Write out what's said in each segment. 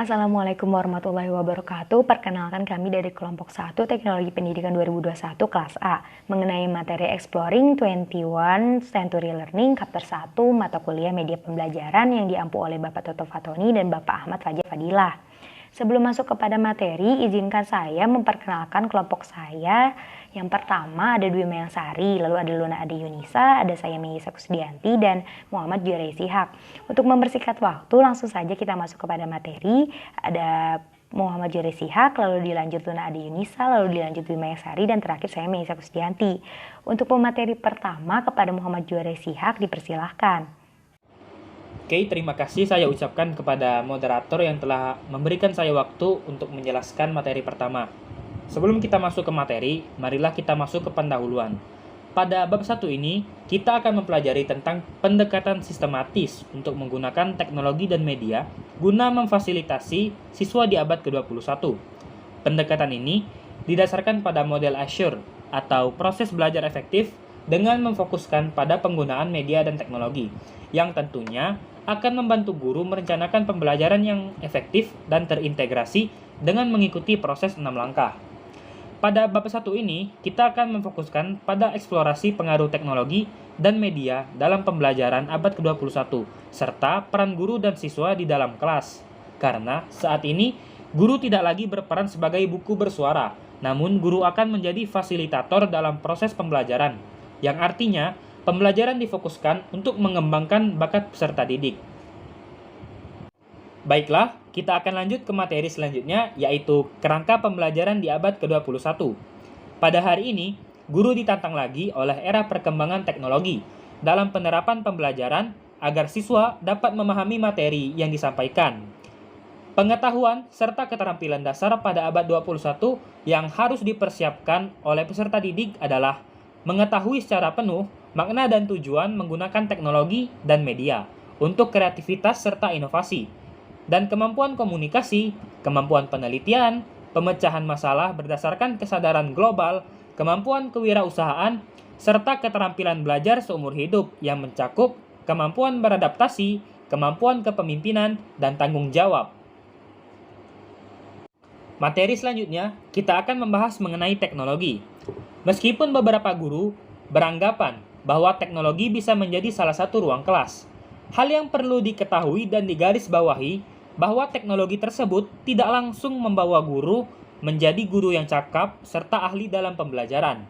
Assalamualaikum warahmatullahi wabarakatuh. Perkenalkan kami dari kelompok 1 Teknologi Pendidikan 2021 kelas A mengenai materi Exploring 21 Century Learning Chapter 1 mata kuliah media pembelajaran yang diampu oleh Bapak Toto Fatoni dan Bapak Ahmad Fajar Fadilah. Sebelum masuk kepada materi, izinkan saya memperkenalkan kelompok saya. Yang pertama ada Dwi Mayangsari, lalu ada Luna Ade Yunisa, ada saya Meisa Kusdianti, dan Muhammad Jurai Sihak. Untuk mempersingkat waktu, langsung saja kita masuk kepada materi. Ada Muhammad Jurai Sihak, lalu dilanjut Luna Ade Yunisa, lalu dilanjut Dwi Mayangsari, dan terakhir saya Meisa Kusdianti. Untuk pemateri pertama kepada Muhammad Jurai Sihak, dipersilahkan. Oke, terima kasih saya ucapkan kepada moderator yang telah memberikan saya waktu untuk menjelaskan materi pertama. Sebelum kita masuk ke materi, marilah kita masuk ke pendahuluan. Pada bab 1 ini, kita akan mempelajari tentang pendekatan sistematis untuk menggunakan teknologi dan media guna memfasilitasi siswa di abad ke-21. Pendekatan ini didasarkan pada model Azure atau proses belajar efektif dengan memfokuskan pada penggunaan media dan teknologi, yang tentunya akan membantu guru merencanakan pembelajaran yang efektif dan terintegrasi dengan mengikuti proses 6 langkah. Pada bab 1 ini, kita akan memfokuskan pada eksplorasi pengaruh teknologi dan media dalam pembelajaran abad ke-21, serta peran guru dan siswa di dalam kelas. Karena saat ini, guru tidak lagi berperan sebagai buku bersuara, namun guru akan menjadi fasilitator dalam proses pembelajaran, yang artinya pembelajaran difokuskan untuk mengembangkan bakat peserta didik. Baiklah, kita akan lanjut ke materi selanjutnya, yaitu kerangka pembelajaran di abad ke-21. Pada hari ini, guru ditantang lagi oleh era perkembangan teknologi dalam penerapan pembelajaran agar siswa dapat memahami materi yang disampaikan. Pengetahuan serta keterampilan dasar pada abad 21 yang harus dipersiapkan oleh peserta didik adalah mengetahui secara penuh makna dan tujuan menggunakan teknologi dan media untuk kreativitas serta inovasi, dan kemampuan komunikasi, kemampuan penelitian, pemecahan masalah berdasarkan kesadaran global, kemampuan kewirausahaan, serta keterampilan belajar seumur hidup yang mencakup kemampuan beradaptasi, kemampuan kepemimpinan, dan tanggung jawab. Materi selanjutnya, kita akan membahas mengenai teknologi. Meskipun beberapa guru beranggapan bahwa teknologi bisa menjadi salah satu ruang kelas, hal yang perlu diketahui dan digarisbawahi bahwa teknologi tersebut tidak langsung membawa guru menjadi guru yang cakap serta ahli dalam pembelajaran.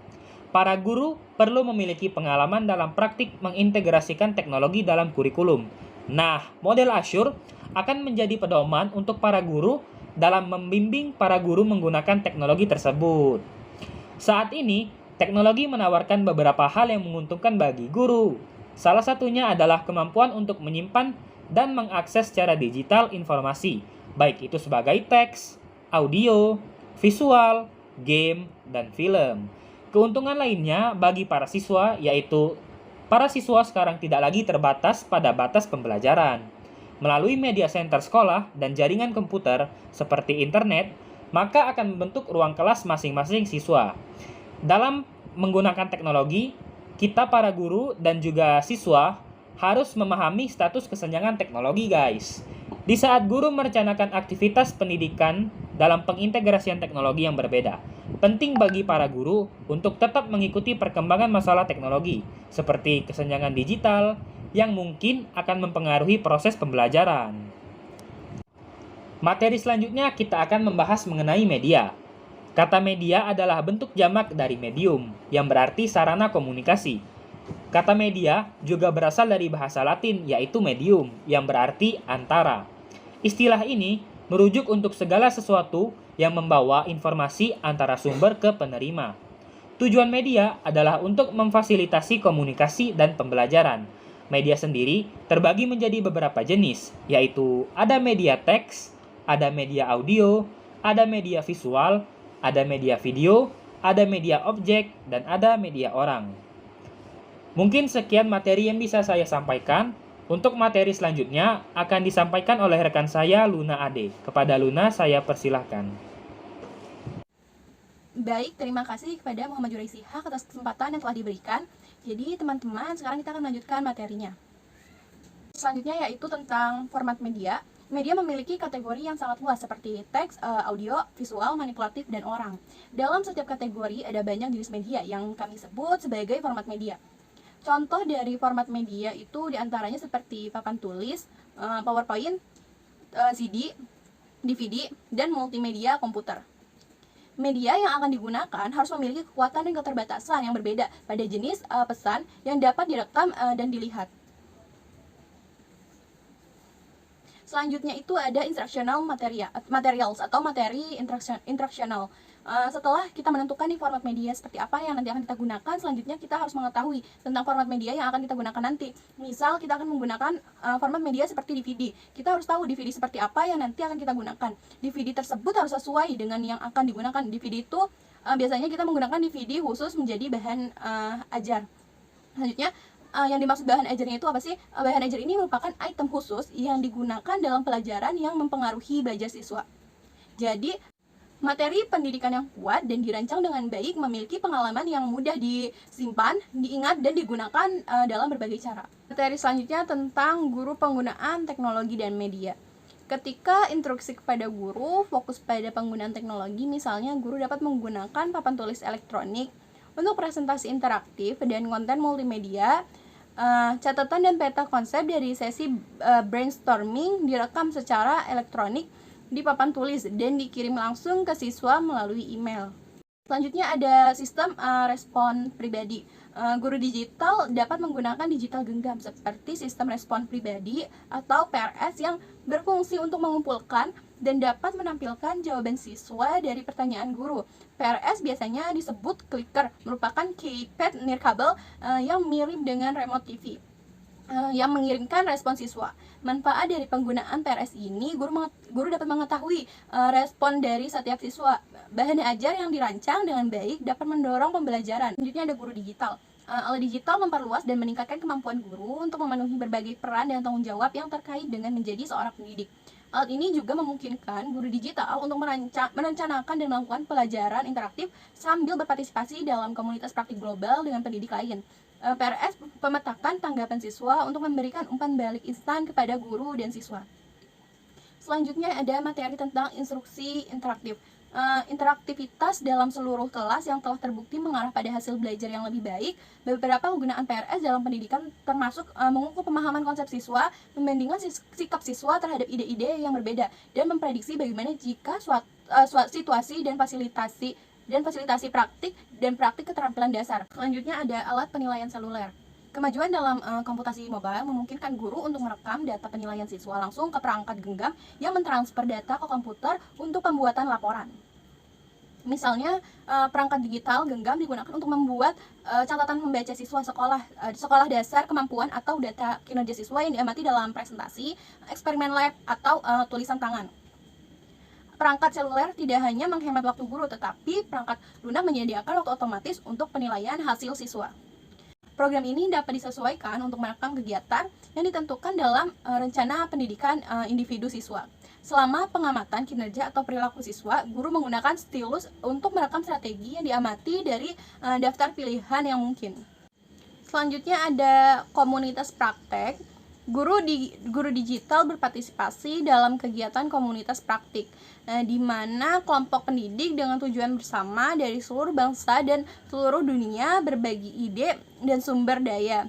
Para guru perlu memiliki pengalaman dalam praktik mengintegrasikan teknologi dalam kurikulum. Nah, model Azure akan menjadi pedoman untuk para guru dalam membimbing para guru menggunakan teknologi tersebut. Saat ini, teknologi menawarkan beberapa hal yang menguntungkan bagi guru. Salah satunya adalah kemampuan untuk menyimpan dan mengakses secara digital informasi, baik itu sebagai teks, audio, visual, game, dan film. Keuntungan lainnya bagi para siswa yaitu para siswa sekarang tidak lagi terbatas pada batas pembelajaran. Melalui media center sekolah dan jaringan komputer seperti internet, maka akan membentuk ruang kelas masing-masing siswa. Dalam menggunakan teknologi, kita para guru dan juga siswa harus memahami status kesenjangan teknologi, guys. Di saat guru merencanakan aktivitas pendidikan dalam pengintegrasian teknologi yang berbeda, penting bagi para guru untuk tetap mengikuti perkembangan masalah teknologi, seperti kesenjangan digital yang mungkin akan mempengaruhi proses pembelajaran. Materi selanjutnya kita akan membahas mengenai media. Kata media adalah bentuk jamak dari medium, yang berarti sarana komunikasi. Kata media juga berasal dari bahasa Latin, yaitu medium, yang berarti antara. Istilah ini merujuk untuk segala sesuatu yang membawa informasi antara sumber ke penerima. Tujuan media adalah untuk memfasilitasi komunikasi dan pembelajaran. Media sendiri terbagi menjadi beberapa jenis, yaitu ada media teks, ada media audio, ada media visual, ada media video, ada media objek, dan ada media orang. Mungkin sekian materi yang bisa saya sampaikan. Untuk materi selanjutnya akan disampaikan oleh rekan saya Luna Ade. Kepada Luna saya persilahkan. Baik, terima kasih kepada Muhammad Jurai Sihak atas kesempatan yang telah diberikan. Jadi teman-teman, sekarang kita akan melanjutkan materinya. Selanjutnya yaitu tentang format media. Media memiliki kategori yang sangat luas seperti teks, audio, visual, manipulatif, dan orang. Dalam setiap kategori ada banyak jenis media yang kami sebut sebagai format media. Contoh dari format media itu diantaranya seperti papan tulis, PowerPoint, CD, DVD, dan multimedia komputer. Media yang akan digunakan harus memiliki kekuatan dan keterbatasan yang berbeda pada jenis pesan yang dapat direkam dan dilihat. Selanjutnya itu ada instructional materials atau materi instructional. Setelah kita menentukan nih format media seperti apa yang nanti akan kita gunakan, selanjutnya kita harus mengetahui tentang format media yang akan kita gunakan nanti. Misal kita akan menggunakan format media seperti DVD. Kita harus tahu DVD seperti apa yang nanti akan kita gunakan. DVD tersebut harus sesuai dengan yang akan digunakan. DVD itu biasanya kita menggunakan DVD khusus menjadi bahan ajar. Selanjutnya, yang dimaksud bahan ajarnya itu apa sih? Bahan ajar ini merupakan item khusus yang digunakan dalam pelajaran yang mempengaruhi belajar siswa. Jadi, materi pendidikan yang kuat dan dirancang dengan baik memiliki pengalaman yang mudah disimpan, diingat, dan digunakan dalam berbagai cara. Materi selanjutnya tentang guru penggunaan teknologi dan media. Ketika instruksi kepada guru fokus pada penggunaan teknologi, misalnya guru dapat menggunakan papan tulis elektronik untuk presentasi interaktif dan konten multimedia. Catatan dan peta konsep dari sesi brainstorming direkam secara elektronik di papan tulis dan dikirim langsung ke siswa melalui email. Selanjutnya ada sistem respon pribadi. Guru digital dapat menggunakan digital genggam seperti sistem respon pribadi atau PRS yang berfungsi untuk mengumpulkan dan dapat menampilkan jawaban siswa dari pertanyaan guru. PRS biasanya disebut clicker, merupakan keypad nirkabel yang mirip dengan remote TV yang mengirimkan respon siswa. Manfaat dari penggunaan PRS ini, guru dapat mengetahui respon dari setiap siswa. Bahan ajar yang dirancang dengan baik dapat mendorong pembelajaran. Selanjutnya ada guru digital. Alat digital memperluas dan meningkatkan kemampuan guru untuk memenuhi berbagai peran dan tanggung jawab yang terkait dengan menjadi seorang pendidik. Alat ini juga memungkinkan guru digital untuk merencanakan dan melakukan pelajaran interaktif sambil berpartisipasi dalam komunitas praktik global dengan pendidik lain. PRS memetakan tanggapan siswa untuk memberikan umpan balik instan kepada guru dan siswa. Selanjutnya ada materi tentang instruksi interaktif. Interaktivitas dalam seluruh kelas yang telah terbukti mengarah pada hasil belajar yang lebih baik. Beberapa penggunaan PRS dalam pendidikan termasuk mengukur pemahaman konsep siswa, membandingkan sikap siswa terhadap ide-ide yang berbeda, dan memprediksi bagaimana jika situasi dan fasilitasi praktik dan praktik keterampilan dasar. Selanjutnya ada alat penilaian seluler. Kemajuan dalam komputasi mobile memungkinkan guru untuk merekam data penilaian siswa langsung ke perangkat genggam yang mentransfer data ke komputer untuk pembuatan laporan. Misalnya, perangkat digital genggam digunakan untuk membuat catatan membaca siswa sekolah dasar kemampuan atau data kinerja siswa yang diamati dalam presentasi, eksperimen lab, atau tulisan tangan. Perangkat seluler tidak hanya menghemat waktu guru, tetapi perangkat lunak menyediakan waktu otomatis untuk penilaian hasil siswa. Program ini dapat disesuaikan untuk merekam kegiatan yang ditentukan dalam rencana pendidikan individu siswa. Selama pengamatan kinerja atau perilaku siswa, guru menggunakan stylus untuk merekam strategi yang diamati dari daftar pilihan yang mungkin. Selanjutnya ada komunitas praktek. Guru digital berpartisipasi dalam kegiatan komunitas praktik, di mana kelompok pendidik dengan tujuan bersama dari seluruh bangsa dan seluruh dunia berbagi ide dan sumber daya.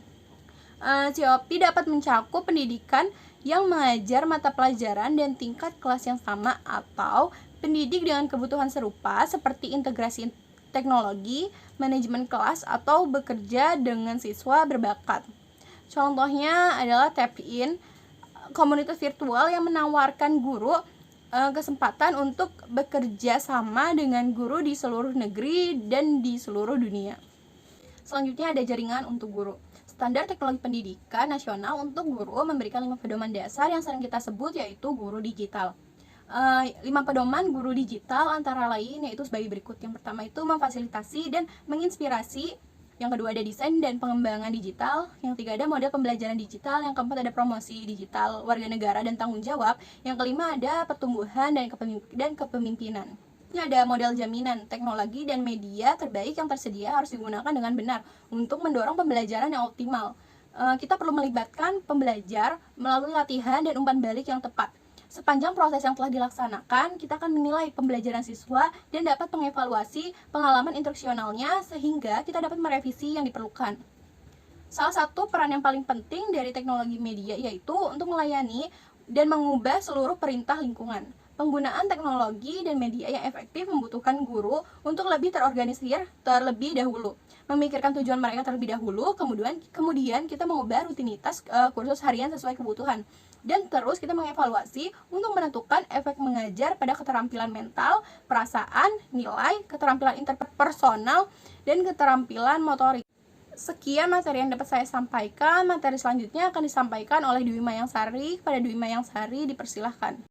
COP dapat mencakup pendidikan yang mengajar mata pelajaran dan tingkat kelas yang sama atau pendidik dengan kebutuhan serupa seperti integrasi teknologi, manajemen kelas, atau bekerja dengan siswa berbakat. Contohnya adalah Tap-in, komunitas virtual yang menawarkan guru kesempatan untuk bekerja sama dengan guru di seluruh negeri dan di seluruh dunia. Selanjutnya ada jaringan untuk guru. Standar teknologi pendidikan nasional untuk guru memberikan 5 pedoman dasar yang sering kita sebut yaitu guru digital. 5 pedoman guru digital antara lain yaitu sebagai berikut. Yang pertama itu memfasilitasi dan menginspirasi. Yang kedua ada desain dan pengembangan digital. Yang ketiga ada model pembelajaran digital. Yang keempat ada promosi digital, warga negara, dan tanggung jawab. Yang kelima ada pertumbuhan dan kepemimpinan. Ini ada model jaminan, teknologi dan media terbaik yang tersedia harus digunakan dengan benar untuk mendorong pembelajaran yang optimal. Kita perlu melibatkan pembelajar melalui latihan dan umpan balik yang tepat. Sepanjang proses yang telah dilaksanakan, kita akan menilai pembelajaran siswa dan dapat mengevaluasi pengalaman instruksionalnya sehingga kita dapat merevisi yang diperlukan. Salah satu peran yang paling penting dari teknologi media yaitu untuk melayani dan mengubah seluruh perintah lingkungan. Penggunaan teknologi dan media yang efektif membutuhkan guru untuk lebih terorganisir terlebih dahulu, memikirkan tujuan mereka terlebih dahulu, kemudian kita mengubah rutinitas kursus harian sesuai kebutuhan. Dan terus kita mengevaluasi untuk menentukan efek mengajar pada keterampilan mental, perasaan, nilai, keterampilan interpersonal, dan keterampilan motorik. Sekian materi yang dapat saya sampaikan. Materi selanjutnya akan disampaikan oleh Dwi Mayangsari. Kepada Dwi Mayangsari, dipersilahkan.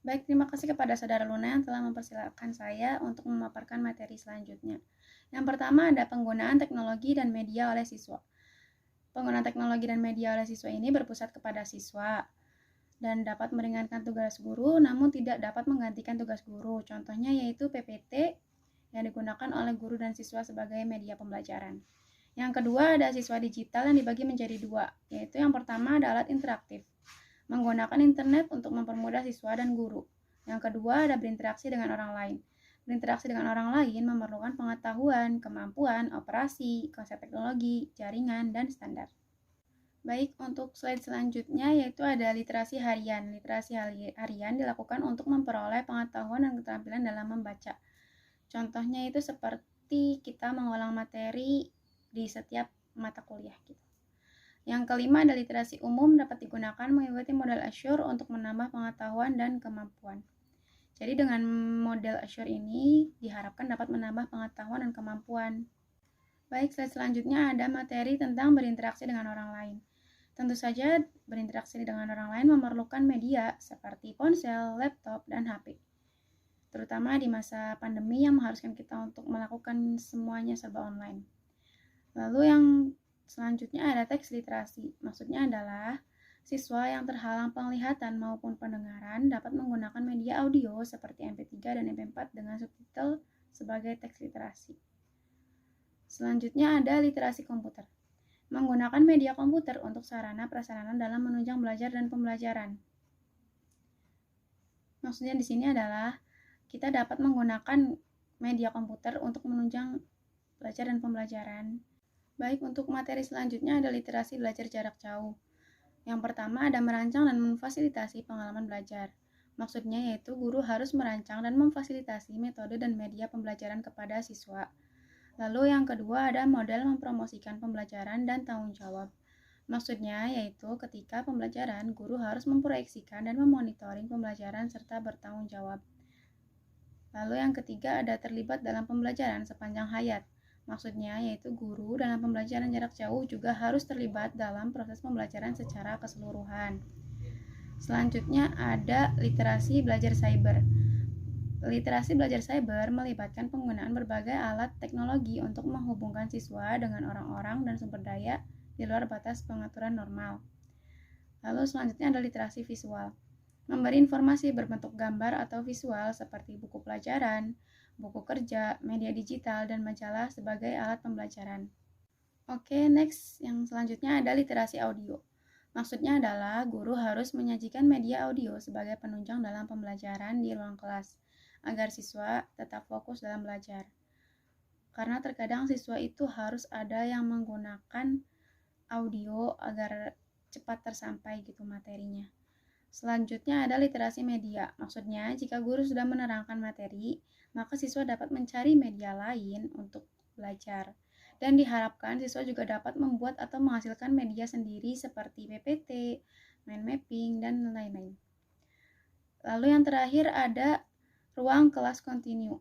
Baik, terima kasih kepada Saudara Luna yang telah mempersilahkan saya untuk memaparkan materi selanjutnya. Yang pertama ada penggunaan teknologi dan media oleh siswa. Penggunaan teknologi dan media oleh siswa ini berpusat kepada siswa dan dapat meringankan tugas guru namun tidak dapat menggantikan tugas guru. Contohnya yaitu PPT yang digunakan oleh guru dan siswa sebagai media pembelajaran. Yang kedua ada siswa digital yang dibagi menjadi dua, yaitu yang pertama ada alat interaktif, menggunakan internet untuk mempermudah siswa dan guru. Yang kedua ada berinteraksi dengan orang lain. Berinteraksi dengan orang lain memerlukan pengetahuan, kemampuan, operasi, konsep teknologi, jaringan, dan standar. Baik, untuk slide selanjutnya yaitu ada literasi harian. Literasi harian dilakukan untuk memperoleh pengetahuan dan keterampilan dalam membaca. Contohnya itu seperti kita mengulang materi di setiap mata kuliah gitu. Yang kelima ada literasi umum dapat digunakan mengikuti model Azure untuk menambah pengetahuan dan kemampuan. Jadi dengan model Azure ini diharapkan dapat menambah pengetahuan dan kemampuan. Baik, slide selanjutnya ada materi tentang berinteraksi dengan orang lain. Tentu saja berinteraksi dengan orang lain memerlukan media seperti ponsel, laptop, dan HP. Terutama di masa pandemi yang mengharuskan kita untuk melakukan semuanya serba online. Lalu yang selanjutnya ada teks literasi. Maksudnya adalah siswa yang terhalang penglihatan maupun pendengaran dapat menggunakan media audio seperti MP3 dan MP4 dengan subtitle sebagai teks literasi. Selanjutnya ada literasi komputer. Menggunakan media komputer untuk sarana prasarana dalam menunjang belajar dan pembelajaran. Maksudnya di sini adalah kita dapat menggunakan media komputer untuk menunjang belajar dan pembelajaran. Baik, untuk materi selanjutnya ada literasi belajar jarak jauh. Yang pertama ada merancang dan memfasilitasi pengalaman belajar. Maksudnya yaitu guru harus merancang dan memfasilitasi metode dan media pembelajaran kepada siswa. Lalu yang kedua ada model mempromosikan pembelajaran dan tanggung jawab. Maksudnya yaitu ketika pembelajaran, guru harus memproyeksikan dan memonitoring pembelajaran serta bertanggung jawab. Lalu yang ketiga ada terlibat dalam pembelajaran sepanjang hayat. Maksudnya yaitu guru dalam pembelajaran jarak jauh juga harus terlibat dalam proses pembelajaran secara keseluruhan. Selanjutnya ada literasi belajar cyber. Literasi belajar cyber melibatkan penggunaan berbagai alat teknologi untuk menghubungkan siswa dengan orang-orang dan sumber daya di luar batas pengaturan normal. Lalu selanjutnya ada literasi visual. Memberi informasi berbentuk gambar atau visual seperti buku pelajaran, buku kerja, media digital, dan majalah sebagai alat pembelajaran. Oke, next. Yang selanjutnya ada literasi audio. Maksudnya adalah guru harus menyajikan media audio sebagai penunjang dalam pembelajaran di ruang kelas, agar siswa tetap fokus dalam belajar. Karena terkadang siswa itu harus ada yang menggunakan audio agar cepat tersampai gitu materinya. Selanjutnya ada literasi media. Maksudnya jika guru sudah menerangkan materi, maka siswa dapat mencari media lain untuk belajar. Dan diharapkan siswa juga dapat membuat atau menghasilkan media sendiri seperti PPT, mind mapping, dan lain-lain. Lalu yang terakhir ada ruang kelas kontinu,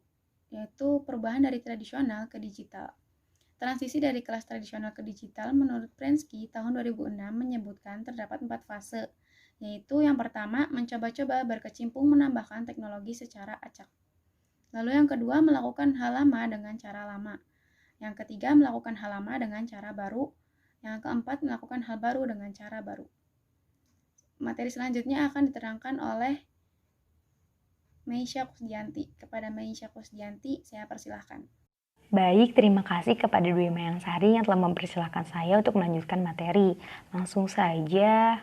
yaitu perubahan dari tradisional ke digital. Transisi dari kelas tradisional ke digital menurut Prensky tahun 2006 menyebutkan terdapat 4 fase, yaitu yang pertama mencoba-coba berkecimpung menambahkan teknologi secara acak. Lalu yang kedua melakukan hal lama dengan cara lama. Yang ketiga melakukan hal lama dengan cara baru. Yang keempat melakukan hal baru dengan cara baru. Materi selanjutnya akan diterangkan oleh Meisya Kusdianti. Kepada Meisya Kusdianti, saya persilahkan. Baik, terima kasih kepada Dwi Mayangsari yang telah mempersilahkan saya untuk melanjutkan materi. Langsung saja.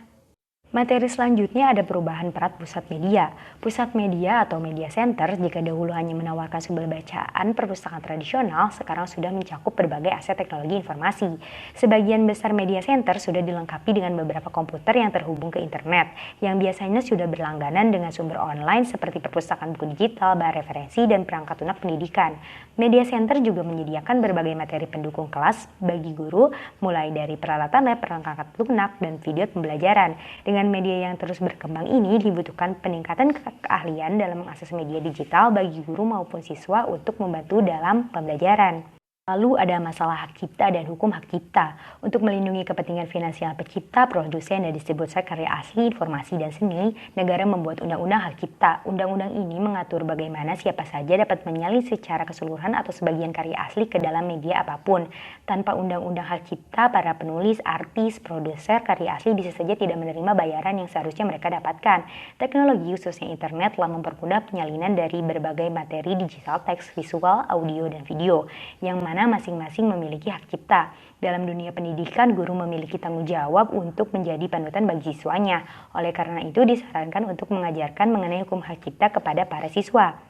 Materi selanjutnya ada perubahan peran pusat media. Pusat media atau media center jika dahulu hanya menawarkan sumber bacaan perpustakaan tradisional, sekarang sudah mencakup berbagai aset teknologi informasi. Sebagian besar media center sudah dilengkapi dengan beberapa komputer yang terhubung ke internet, yang biasanya sudah berlangganan dengan sumber online seperti perpustakaan buku digital, bahan referensi, dan perangkat lunak pendidikan. Media center juga menyediakan berbagai materi pendukung kelas bagi guru, mulai dari peralatan lab, perangkat lunak, dan video pembelajaran. Dengan media yang terus berkembang ini, dibutuhkan peningkatan keahlian dalam mengakses media digital bagi guru maupun siswa untuk membantu dalam pembelajaran. Lalu ada masalah hak cipta dan hukum hak cipta. Untuk melindungi kepentingan finansial pencipta, produsen, dan distributor karya asli, informasi, dan seni, negara membuat undang-undang hak cipta. Undang-undang ini mengatur bagaimana siapa saja dapat menyalin secara keseluruhan atau sebagian karya asli ke dalam media apapun. Tanpa undang-undang hak cipta, para penulis, artis, produser karya asli bisa saja tidak menerima bayaran yang seharusnya mereka dapatkan. Teknologi, khususnya internet, telah mempermudah penyalinan dari berbagai materi digital, teks, visual, audio, dan video, yang mana masing-masing memiliki hak cipta. Dalam dunia pendidikan, guru memiliki tanggung jawab untuk menjadi panutan bagi siswanya. Oleh karena itu, disarankan untuk mengajarkan mengenai hukum hak cipta kepada para siswa.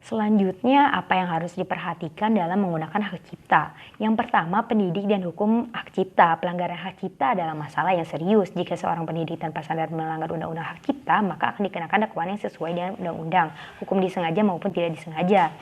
Selanjutnya, apa yang harus diperhatikan dalam menggunakan hak cipta? Yang pertama, pendidik dan hukum hak cipta. Pelanggaran hak cipta adalah masalah yang serius. Jika seorang pendidik tanpa sadar melanggar undang-undang hak cipta, maka akan dikenakan dakwaan yang sesuai dengan undang-undang, hukum disengaja maupun tidak disengaja.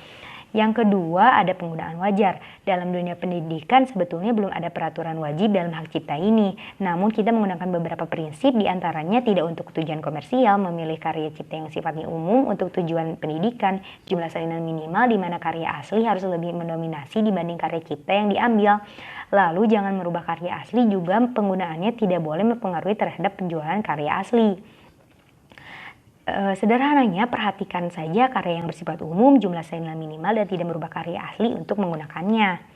Yang kedua, ada penggunaan wajar. Dalam dunia pendidikan sebetulnya belum ada peraturan wajib dalam hak cipta ini. Namun kita menggunakan beberapa prinsip, diantaranya tidak untuk tujuan komersial, memilih karya cipta yang sifatnya umum untuk tujuan pendidikan, jumlah salinan minimal di mana karya asli harus lebih mendominasi dibanding karya cipta yang diambil. Lalu jangan merubah karya asli, juga penggunaannya tidak boleh mempengaruhi terhadap penjualan karya asli. Sederhananya, perhatikan saja karya yang bersifat umum, jumlah salinan minimal, dan tidak merubah karya asli untuk menggunakannya.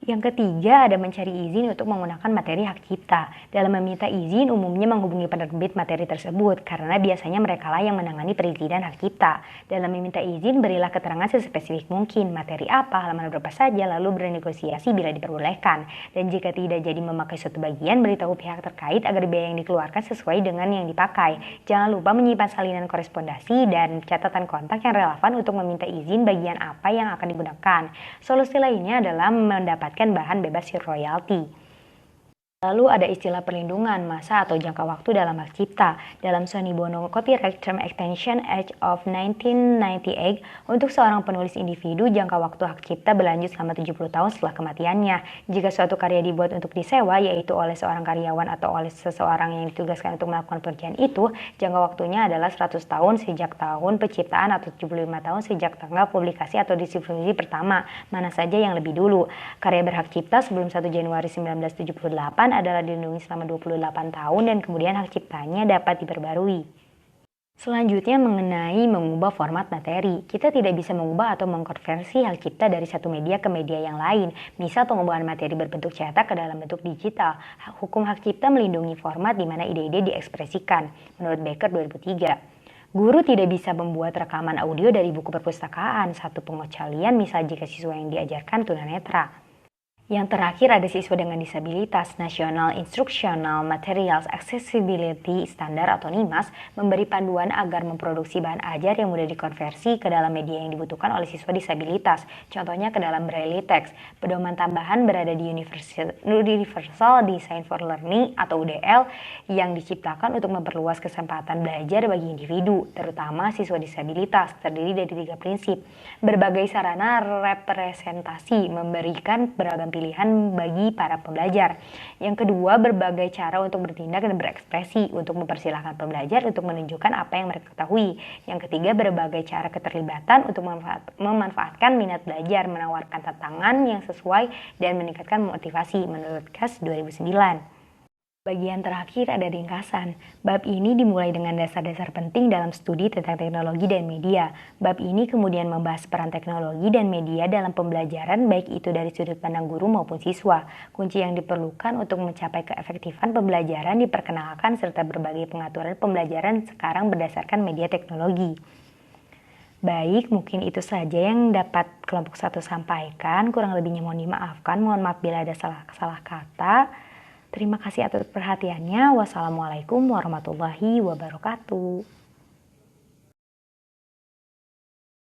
Yang ketiga, ada mencari izin untuk menggunakan materi hak cipta. Dalam meminta izin, umumnya menghubungi penerbit materi tersebut, karena biasanya merekalah yang menangani perizinan hak cipta. Dalam meminta izin, berilah keterangan sespesifik mungkin, materi apa, halaman berapa saja, lalu bernegosiasi bila diperbolehkan. Dan jika tidak jadi memakai suatu bagian, beritahu pihak terkait agar biaya yang dikeluarkan sesuai dengan yang dipakai. Jangan lupa menyimpan salinan korespondasi dan catatan kontak yang relevan untuk meminta izin bagian apa yang akan digunakan. Solusi lainnya adalah mendapatkan bahan bebas royalti. Lalu ada istilah perlindungan masa atau jangka waktu dalam hak cipta. Dalam Sony Bono Copyright Term Extension Act of 1998, untuk seorang penulis individu, jangka waktu hak cipta berlanjut selama 70 tahun setelah kematiannya. Jika suatu karya dibuat untuk disewa, yaitu oleh seorang karyawan atau oleh seseorang yang ditugaskan untuk melakukan pekerjaan itu, jangka waktunya adalah 100 tahun sejak tahun penciptaan atau 75 tahun sejak tanggal publikasi atau distribusi pertama, mana saja yang lebih dulu. Karya berhak cipta sebelum 1 Januari 1978 adalah dilindungi selama 28 tahun dan kemudian hak ciptanya dapat diperbarui. Selanjutnya mengenai mengubah format materi. Kita tidak bisa mengubah atau mengkonversi hak cipta dari satu media ke media yang lain. Misal pengubahan materi berbentuk cetak ke dalam bentuk digital. Hukum hak cipta melindungi format di mana ide-ide diekspresikan. Menurut Becker 2003. Guru tidak bisa membuat rekaman audio dari buku perpustakaan. Satu pengecualian misal jika siswa yang diajarkan tunanetra. Yang terakhir ada siswa dengan disabilitas. National Instructional Materials Accessibility Standard atau NIMAS memberi panduan agar memproduksi bahan ajar yang mudah dikonversi ke dalam media yang dibutuhkan oleh siswa disabilitas. Contohnya ke dalam braille text. Pedoman tambahan berada di Universal Design for Learning atau UDL yang diciptakan untuk memperluas kesempatan belajar bagi individu, terutama siswa disabilitas, terdiri dari 3 prinsip. Berbagai sarana representasi memberikan beragam pilihan bagi para pembelajar. Yang kedua, berbagai cara untuk bertindak dan berekspresi untuk mempersilahkan pembelajar untuk menunjukkan apa yang mereka ketahui. Yang ketiga, berbagai cara keterlibatan untuk memanfaatkan minat belajar, menawarkan tantangan yang sesuai dan meningkatkan motivasi menurut KAS 2009. Bagian terakhir ada ringkasan. Bab ini dimulai dengan dasar-dasar penting dalam studi tentang teknologi dan media. Bab ini kemudian membahas peran teknologi dan media dalam pembelajaran, baik itu dari sudut pandang guru maupun siswa. Kunci yang diperlukan untuk mencapai keefektifan pembelajaran diperkenalkan serta berbagai pengaturan pembelajaran sekarang berdasarkan media teknologi. Baik, mungkin itu saja yang dapat kelompok 1 sampaikan. Kurang lebihnya mohon dimaafkan. Mohon maaf bila ada salah kata. Terima kasih atas perhatiannya. Wassalamualaikum warahmatullahi wabarakatuh.